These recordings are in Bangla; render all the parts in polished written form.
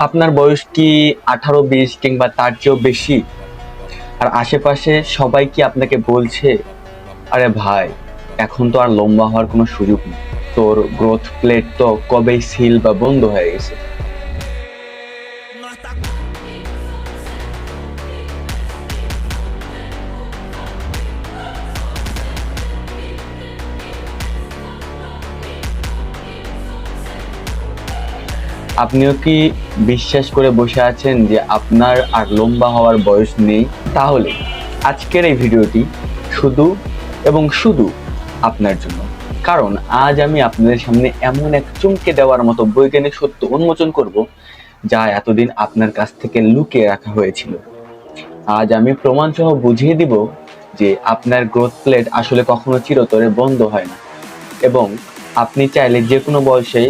আপনার বয়স কি 18, 20 কিংবা তার চেয়েও বেশি? আর আশেপাশে সবাই কি আপনাকে বলছে, আরে ভাই, এখন তো আর লম্বা হওয়ার কোনো সুযোগ নেই, তোর গ্রোথ প্লেট তো কবেই সিল বা বন্ধ হয়ে গেছে? আপনিও কি বিশ্বাস করে বসে আছেন যে আপনার আর লম্বা হওয়ার বয়স নেই? তাহলে আজকের এই ভিডিওটি শুধু এবং শুধু আপনার জন্য। কারণ আজ আমি আপনাদের সামনে এমন এক চমকে দেওয়ার মতো বৈজ্ঞানিক সত্য উন্মোচন করব, যা এতদিন আপনার কাছ থেকে লুকিয়ে রাখা হয়েছিল। আজ আমি প্রমাণ সহ বুঝিয়ে দিব যে আপনার গ্রোথ প্লেট আসলে কখনো চিরতরে বন্ধ হয় না, এবং আপনি চাইলে যে কোনো বয়সেই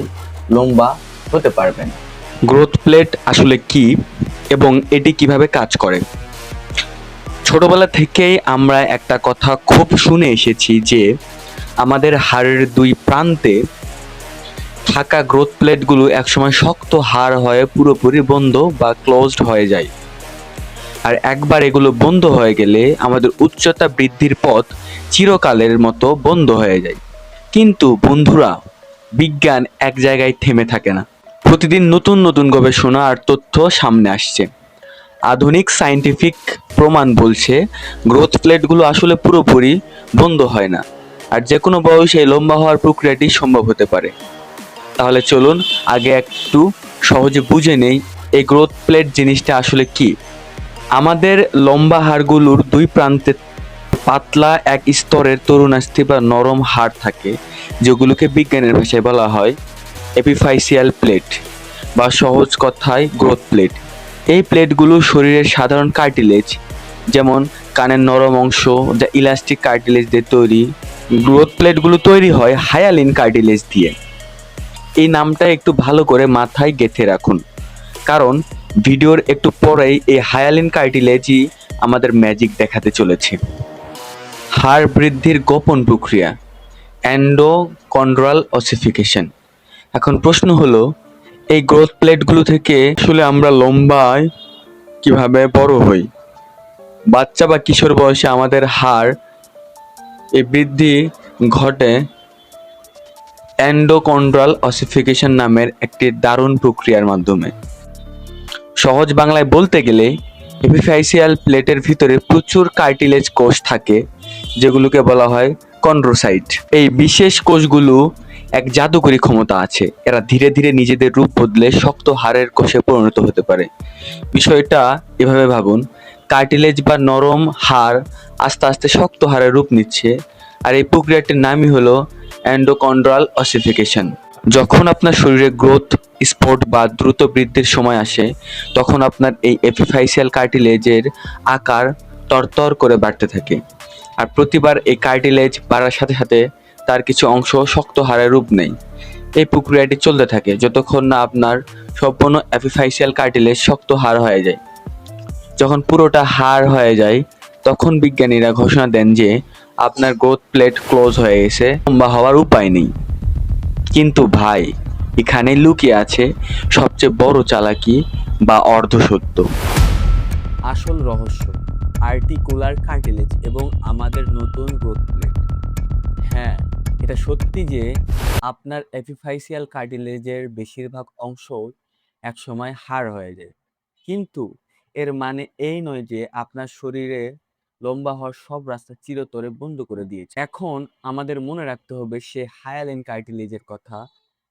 লম্বা হতে পারবেন। গ্রোথ প্লেট আসলে কি এবং এটি কিভাবে কাজ করে? ছোটবেলা থেকেই আমরা একটা কথা খুব শুনে এসেছি যে আমাদের হাড়ের দুই প্রান্তে থাকা গ্রোথ প্লেটগুলো একসময় শক্ত হাড় হয়ে পুরোপুরি বন্ধ বা ক্লোজড হয়ে যায়। আর একবার এগুলো বন্ধ হয়ে গেলে আমাদের উচ্চতা বৃদ্ধির পথ চিরকালের মতো বন্ধ হয়ে যায়। কিন্তু বন্ধুরা, বিজ্ঞান এক জায়গায় থেমে থাকে না। প্রতিদিন নতুন নতুন গবেষণা আর তথ্য সামনে আসছে। আধুনিক সায়েন্টিফিক প্রমাণ বলছে গ্রোথ প্লেটগুলো আসলে পুরোপুরি বন্ধ হয় না, আর যে কোনো বয়সে লম্বা হওয়ার প্রক্রিয়াটি সম্ভব হতে পারে। তাহলে চলুন আগে একটু সহজে বুঝে নেই এই গ্রোথ প্লেট জিনিসটা আসলে কি। আমাদের লম্বা হাড়গুলোর দুই প্রান্তে পাতলা এক স্তরের তরুণাস্থি বা নরম হাড় থাকে, যেগুলোকে বিজ্ঞানের ভাষায় বলা হয় এপিফাইসিয়াল প্লেট, বা সহজ কথায় গ্রোথ প্লেট। এই প্লেটগুলো শরীরের সাধারণ কার্টিলেজ, যেমন কানের নরম অংশ যা ইলাস্টিক কার্টিলেজ দিয়ে তৈরি। গ্রোথ প্লেটগুলো তৈরি হয় হায়ালিন কার্টিলেজ দিয়ে। এই নামটা একটু ভালো করে মাথায় গেঁথে রাখুন, কারণ ভিডিওর একটু পরেই এই হায়ালিন কার্টিলেজই আমাদের ম্যাজিক দেখাতে চলেছে। হাড় বৃদ্ধির গোপন প্রক্রিয়া, এন্ডোকন্ড্রাল অসিফিকেশন। এখন প্রশ্ন হলো, এই গ্রোথ প্লেটগুলো থেকে আসলে আমরা লম্বায় কিভাবে বড় হই? বাচ্চা বা কিশোর বয়সে আমাদের হাড় এই বৃদ্ধি ঘটে এন্ডোকন্ড্রাল অসিফিকেশন নামের একটি দারুণ প্রক্রিয়ার মাধ্যমে। সহজ বাংলায় বলতে গেলে, এপিফাইসিয়াল প্লেটের ভিতরে প্রচুর কার্টিলেজ কোষ থাকে, যেগুলোকে বলা হয় কন্ড্রোসাইট। এই বিশেষ কোষগুলো এক জাদুকরী ক্ষমতা আছে, এরা ধীরে ধীরে নিজেদের রূপ বদলে শক্ত হাড়ের কোষে পরিণত হতে পারে। বিষয়টা এভাবে ভাবুন, কার্টিলেজ বা নরম হাড় আস্তে আস্তে শক্ত হাড়ের রূপ নিচ্ছে, আর এই প্রক্রিয়াটির নামই হলো এন্ডোকন্ড্রাল অসিফিকেশন। যখন আপনার শরীরে গ্রোথ স্পট বা দ্রুত বৃদ্ধির সময় আসে, তখন আপনার এই এপিফাইসিয়াল কার্টিলেজের আকার তরতর করে বাড়তে থাকে। আর প্রতিবার এই কার্টিলেজ বাড়ার সাথে সাথে তার কিছু অংশ শক্ত হাড়ের রূপ নেয়। এই প্রক্রিয়াটি চলতে থাকে যতক্ষণ না আপনার সম্পূর্ণ এপিফাইসিয়াল কার্টিলেজ শক্ত হাড় হয়ে যায়। যখন পুরোটা হাড় হয়ে যায়, তখন বিজ্ঞানীরা ঘোষণা দেন যে আপনার গ্রোথ প্লেট ক্লোজ হয়ে গেছে, লম্বা হওয়ার উপায় নেই। কিন্তু ভাই, এখানে লুকিয়ে আছে সবচেয়ে বড় চালাকি বা অর্ধসত্য। আসল রহস্য, আর্টিকুলার কার্টিলেজ এবং আমাদের নতুন গ্রোথ প্লেট। হ্যাঁ, এটা সত্যি যে আপনার এপিফাইসিয়াল কার্টিলেজের বেশিরভাগ অংশ একসময় হাড় হয়ে যায়, কিন্তু এর মানে এই নয় যে আপনার শরীরে লম্বা হওয়ার সব রাস্তা চিরতরে বন্ধ করে দিয়েছে। এখন আমাদের মনে রাখতে হবে সে হায়ালিন কার্টিলেজের কথা,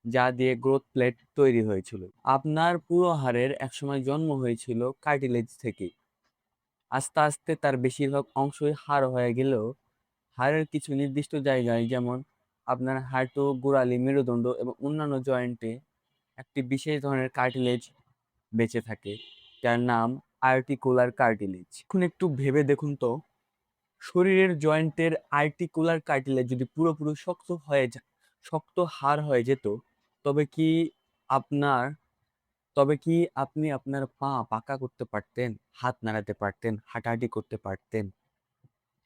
যা দিয়ে গ্রোথ প্লেট তৈরি হয়েছিল। আপনার পুরো হাড়ের একসময় জন্ম হয়েছিল কার্টিলেজ থেকে। আস্তে আস্তে তার বেশিরভাগ অংশই হাড় হয়ে গেলেও হাড়ের কিছু নির্দিষ্ট জায়গায়, যেমন আপনার হাঁটু, গোড়ালি, মেরুদণ্ড এবং অন্যান্য জয়েন্টে একটি বিশেষ ধরনের কার্টিলেজ বেঁচে থাকে, যার নাম আর্টিকুলার কার্টিলেজ। এখন একটু ভেবে দেখুন তো, শরীরের জয়েন্টের আর্টিকুলার কার্টিলেজ যদি পুরোপুরি শক্ত হাড় হয়ে যেত, তবে কি আপনার তবে কি আপনি আপনার পা পাকা করতে পারতেন, হাত নাড়াতে পারতেন, হাঁটাহাঁটি করতে পারতেন?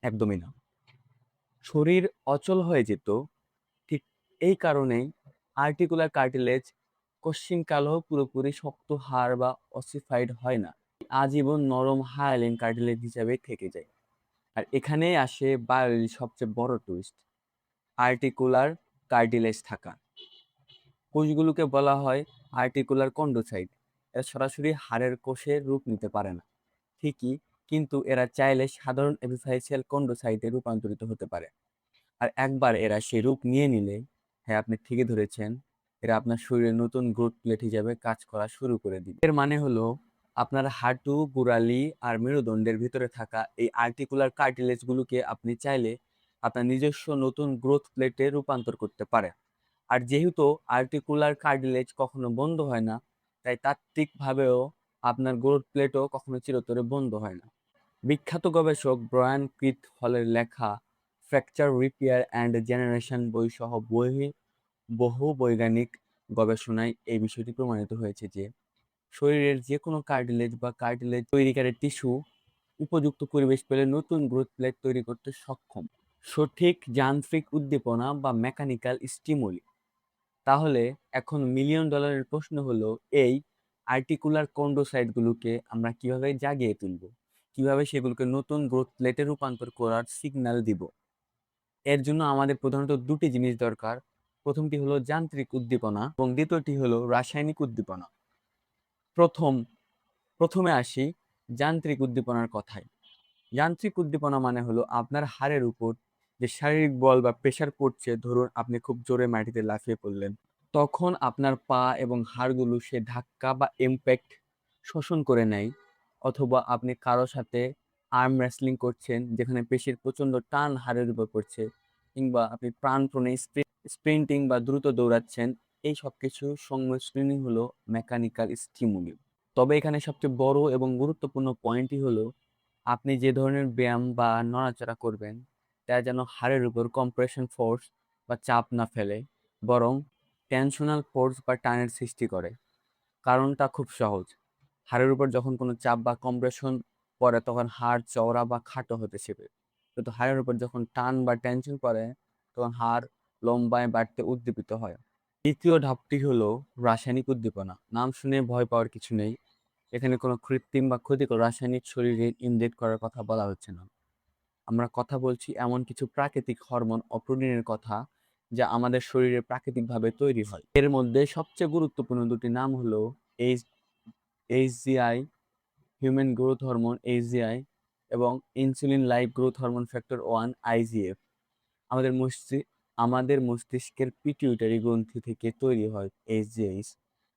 একদমই না। শরীর অচল হয়ে যেত। ঠিক এই কারণেই আর্টিকুলার কার্টিলেজ কোশ্চিনকালেও পুরোপুরি শক্ত হাড় বা অসিফাইড হয় না, আজীবন নরম হায়ালিন কার্টিলেজ হিসাবে থেকে যায়। আর এখানেই আসে বায়োলজির সবচেয়ে বড় টুইস্ট, আর্টিকুলার কার্টিলেজ থাকা কোষগুলোকে বলা হয় আর্টিকুলার কন্ড্রোসাইট। এরা সরাসরি হাড়ের কোষের রূপ নিতে পারে না ঠিকই, কিন্তু এরা চাইলে সাধারণ এপিফাইসিয়াল কন্ড্রোসাইটে রূপান্তরিত হতে পারে। আর একবার এরা সেই রূপ নিয়ে নিলে, হ্যাঁ আপনি ঠিকই ধরেছেন, এরা আপনার শরীরে নতুন গ্রোথ প্লেট হিসাবে কাজ করা শুরু করে দিবে। এর মানে হলো আপনার হাঁটু, গোড়ালি আর মেরুদণ্ডের ভিতরে থাকা এই আর্টিকুলার কার্টিলেজগুলোকে আপনি চাইলে আপনার নিজস্ব নতুন গ্রোথ প্লেটে রূপান্তর করতে পারেন। আর যেহেতু আর্টিকুলার কার্টিলেজ কখনো বন্ধ হয় না, তাই তাত্ত্বিকভাবেও আপনার গ্রোথ প্লেটও কখনো চিরতরে বন্ধ হয় না। বিখ্যাত গবেষক ব্রায়ান কিথ হলের লেখা ফ্র্যাকচার রিপেয়ার অ্যান্ড জেনারেশন বই সহ বহু বৈজ্ঞানিক গবেষণায় এই বিষয়টি প্রমাণিত হয়েছে যে শরীরের যে কোনো কার্টিলেজ বা কার্টিলেজ তৈরিকারী টিস্যু উপযুক্ত পরিবেশ পেলে নতুন গ্রোথ প্লেট তৈরি করতে সক্ষম। সঠিক যান্ত্রিক উদ্দীপনা বা মেকানিক্যাল স্টিমুলি। তাহলে এখন মিলিয়ন ডলারের প্রশ্ন হলো, এই আর্টিকুলার কন্ড্রোসাইটগুলোকে আমরা কিভাবে জাগিয়ে তুলব, কিভাবে সেগুলোকে নতুন গ্রোথ প্লেটে রূপান্তর করার সিগন্যাল দিব। এর জন্য আমাদের প্রধানত দুটি জিনিস দরকার। প্রথমটি হলো যান্ত্রিক উদ্দীপনা এবং দ্বিতীয়টি হলো রাসায়নিক উদ্দীপনা। প্রথমে আসি যান্ত্রিক উদ্দীপনার কথায়। যান্ত্রিক উদ্দীপনা মানে হলো আপনার হাড়ের উপর যে শারীরিক বল বা প্রেশার পড়ছে, ধরুন আপনি খুব জোরে মাটিতে লাফিয়ে পড়লেন, তখন আপনার পা এবং হাড়গুলো সে ধাক্কা বা ইমপ্যাক্ট শোষণ করে নেয়। অথবা আপনি কারো সাথে আর্ম রেসলিং করছেন, যেখানে পেশির প্রচন্ড টান হাড়ের উপর পড়ছে, কিংবা আপনি প্রাণপণে স্প্রিন্টিং বা দ্রুত দৌড়াচ্ছেন, এই সব কিছু সংমিশ্রণই হলো মেকানিক্যাল স্টিমুলি। তবে এখানে সবচেয়ে বড় এবং গুরুত্বপূর্ণ পয়েন্টই হলো আপনি যে ধরনের ব্যায়াম বা নড়াচড়া করবেন তা যেন হাড়ের উপর কম্প্রেশন ফোর্স বা চাপ না ফেলে, বরং টেনশনাল ফোর্স বা টানের সৃষ্টি করে। কারণটা খুব সহজ, হাড়ের উপর যখন কোনো চাপ বা কম্প্রেশন পড়ে তখন হাড় চওড়া বা খাটো হতে শেখে, কিন্তু হাড়ের উপর যখন টান বা টেনশন পড়ে তখন হাড় লম্বায় বাড়তে উদ্দীপিত হয়। দ্বিতীয় ধাপটি হলো রাসায়নিক উদ্দীপনা। নাম শুনে ভয় পাওয়ার কিছু নেই, এখানে কোনো কৃত্রিম বা ক্ষতিকর রাসায়নিক শরীরে ইনজেক্ট করার কথা বলা হচ্ছে না। আমরা কথা বলছি এমন কিছু প্রাকৃতিক হরমোন ও প্রোটিনের কথা যা আমাদের শরীরে প্রাকৃতিকভাবে তৈরি হয়। এর মধ্যে সবচেয়ে গুরুত্বপূর্ণ দুটি নাম হলো এইচজিআই, হিউম্যান গ্রোথ হরমোন এইচজিআই, এবং insulin like growth hormone factor 1 IGF. আমাদের মস্তিষ্কের পিটিউটারি গ্রন্থি থেকে তৈরি হয় এইচজিএইচ,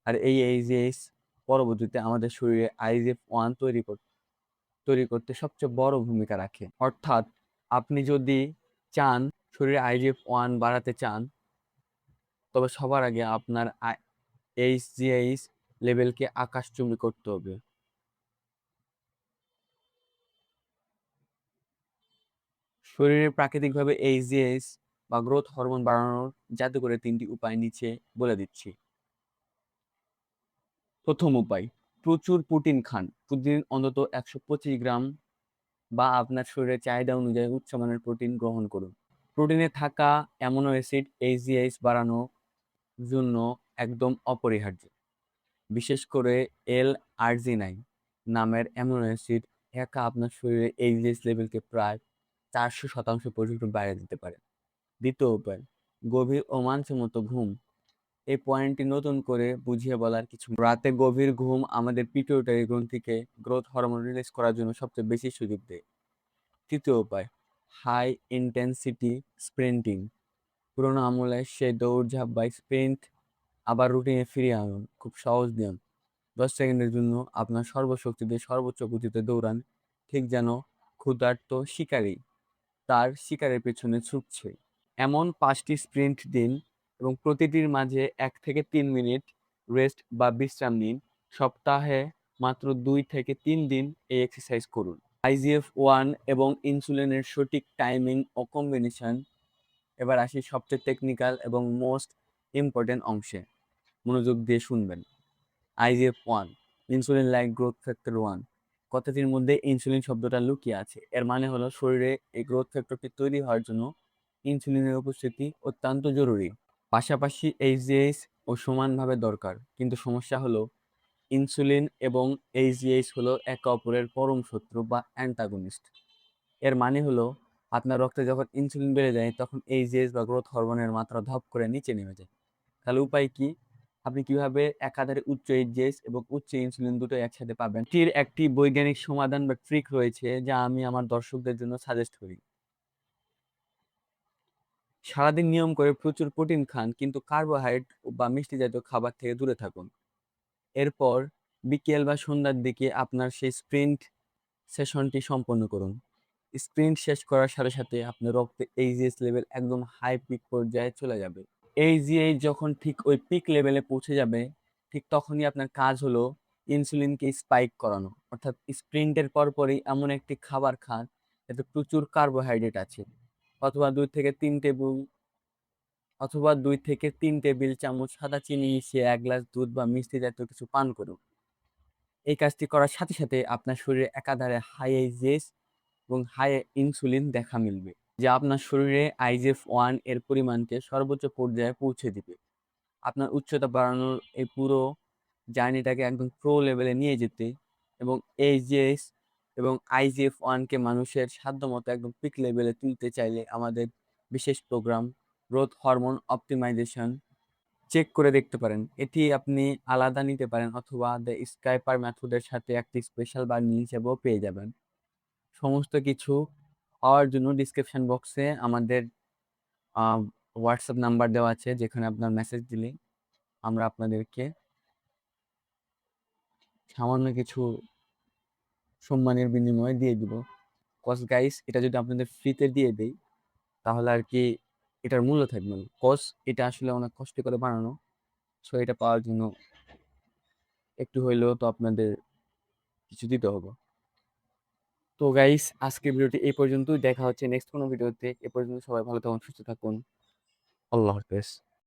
আর এই এইচজিএইচ পরবর্তীতে আমাদের শরীরে আইজিএফ-1 তৈরি করতে সবচেয়ে বড় ভূমিকা রাখে। অর্থাৎ আপনি যদি চান শরীরে আইজিএফ-1 বাড়াতে চান, তবে সবার আগে আপনার এইচজিএইচ লেভেলকে আকাশচুম্বী করতে হবে। শরীরে প্রাকৃতিকভাবে এইচজিএইচ বা গ্রোথ হরমোন বাড়ানোর জাদুকরী 3টি উপায় নিচে বলে দিচ্ছি। প্রথম উপায়, প্রচুর প্রোটিন খান। প্রতিদিন অন্তত 125 গ্রাম বা আপনার শরীরের চাহিদা অনুযায়ী উচ্চমানের প্রোটিন গ্রহণ করুন। প্রোটিনে থাকা অ্যামিনো অ্যাসিড এইচজিএইচ বাড়ানোর জন্য একদম অপরিহার্য। বিশেষ করে এল-আর্জিনাইন নামের অ্যামিনো অ্যাসিড একা আপনার শরীরে এইচজিএইচ লেভেলকে প্রায় 400% পর্যন্ত বাড়িয়ে দিতে পারে। দ্বিতীয় উপায়, গভীর ও মানসম্মত ঘুম। এই পয়েন্টটি নতুন করে বুঝিয়ে বলার কিছু। রাতে গভীর ঘুম আমাদের পিটুইটারি গ্রন্থিকে গ্রোথ হরমোন রিলিজ করার জন্য সবচেয়ে বেশি সুযোগ দেয়। তৃতীয় উপায়, হাই ইন্টেন্সিটি স্প্রিন্টিং। পুরোনো আমলে সে দৌড়ঝাঁপ বা স্প্রিন্ট আবার রুটিনে ফিরিয়ে আনুন। খুব সহজ নিয়ম, 10 সেকেন্ডের জন্য আপনার সর্বশক্তি দিয়ে সর্বোচ্চ গতিতে দৌড়ান, ঠিক যেন ক্ষুধার্ত শিকারী তার শিকারের পেছনে ছুটছে। এমন 5টি স্প্রিন্ট দিন এবং প্রতিটির মাঝে 1 থেকে 3 মিনিট রেস্ট বা বিশ্রাম নিন। সপ্তাহে মাত্র 2 থেকে 3 দিন এই এক্সারসাইজ করুন। আইজিএফ-1 এবং ইনসুলিনের সঠিক টাইমিং ও কম্বিনেশন। এবার আসি সবচেয়ে টেকনিক্যাল এবং মোস্ট ইম্পর্টেন্ট অংশে, মনোযোগ দিয়ে শুনবেন। আইজিএফ-1, ইনসুলিন লাইক গ্রোথ ফ্যাক্টর 1। কথাটির মধ্যে ইনসুলিন শব্দটা লুকিয়ে আছে। এর মানে হলো শরীরে এই গ্রোথ ফ্যাক্টরটি তৈরি হওয়ার জন্য ইনসুলিনের উপস্থিতি অত্যন্ত জরুরি। পাশাপাশি এইচজিএইচ ও সমানভাবে দরকার, কিন্তু সমস্যা হলো ইনসুলিন এবং এইচজিএইচ হলো একে অপরের পরম শত্রু বা অ্যান্টাগনিস্ট। এর মানে হলো আপনার রক্তে যখন ইনসুলিন বেড়ে যায় তখন এইচজিএইচ বা গ্রোথ হরমোনের মাত্রা ধপ করে নিচে নেমে যায়। তাহলে উপায় কি? আপনি কিভাবে একাধারে উচ্চ এইচজিএইচ এবং উচ্চ ইনসুলিন দুটো একসাথে পাবেন? এটির একটি বৈজ্ঞানিক সমাধান বা ট্রিক রয়েছে যা আমি আমার দর্শকদের জন্য সাজেস্ট করি। সারাদিন নিয়ম করে প্রচুর প্রোটিন খান, কিন্তু কার্বোহাইড্রেট বা মিষ্টি জাতীয় খাবার থেকে দূরে থাকুন। এরপর বিকেল বা সন্ধ্যার দিকে আপনার সেই স্প্রিন্ট সেশনটি সম্পন্ন করুন। স্প্রিন্ট শেষ করার সাথে সাথে আপনার রক্তে এইচজিএইচ লেভেল একদম হাই পিক পর্যায়ে চলে যাবে। এইচজিএইচ যখন ঠিক ওই পিক লেভেলে পৌঁছে যাবে, ঠিক তখনই আপনার কাজ হলো ইনসুলিনকে স্পাইক করানো। অর্থাৎ স্প্রিন্টের পরপরই এমন একটি খাবার খান যাতে প্রচুর কার্বোহাইড্রেট আছে, অথবা 2 থেকে 3 চামচ সাদা চিনি মিশিয়ে 1 গ্লাস দুধ বা মিষ্টি জাতীয় কিছু পান করুন। এই কাজটি করার সাথে সাথে আপনার শরীরে একাধারে হাই এইচজিএইচ এবং হাই ইনসুলিন দেখা মিলবে, যা আপনার শরীরে IGF-1 এর পরিমাণকে সর্বোচ্চ পর্যায়ে পৌঁছে দিবে। আপনার উচ্চতা বাড়ানোর এই পুরো জার্নিটাকে একদম প্রো লেভেলে নিয়ে যেতে এবং এইচজিএইচ এবং IGF-1 কে মানুষের সাধ্যমতো একদম পিক লেভেলে তুলতে চাইলে আমাদের বিশেষ programme growth hormone optimisation check করে দেখতে পারেন। এটি আপনি আলাদা নিতে পারেন অথবা দ্য স্কাইপার মেথডের সাথে একটি স্পেশাল বার্নি হিসেবেও পেয়ে যাবেন। সমস্ত কিছু পাওয়ার জন্য ডিসক্রিপশন বক্সে আমাদের হোয়াটসঅ্যাপ নাম্বার দেওয়া আছে, যেখানে আপনার মেসেজ দিলে আমরা আপনাদেরকে সামান্য কিছু সম্মানের বিনিময়ে দিয়ে দিব। কজ গাইস, এটা যদি আপনাদের ফ্রিতে দিয়ে দেই তাহলে আর কি এটার মূল্য থাকবে না। কজ এটা আসলে অনেক কষ্ট করে বানানো, সো এটা পাওয়ার জন্য একটু হইলেও তো আপনাদের কিছু দিতে হবে। তো গাইস, আজকের ভিডিওটি এই পর্যন্তই। দেখা হচ্ছে নেক্সট কোনো ভিডিওতে। এ পর্যন্ত সবাই ভালো থাকুন, সুস্থ থাকুন। আল্লাহ হাফেজ।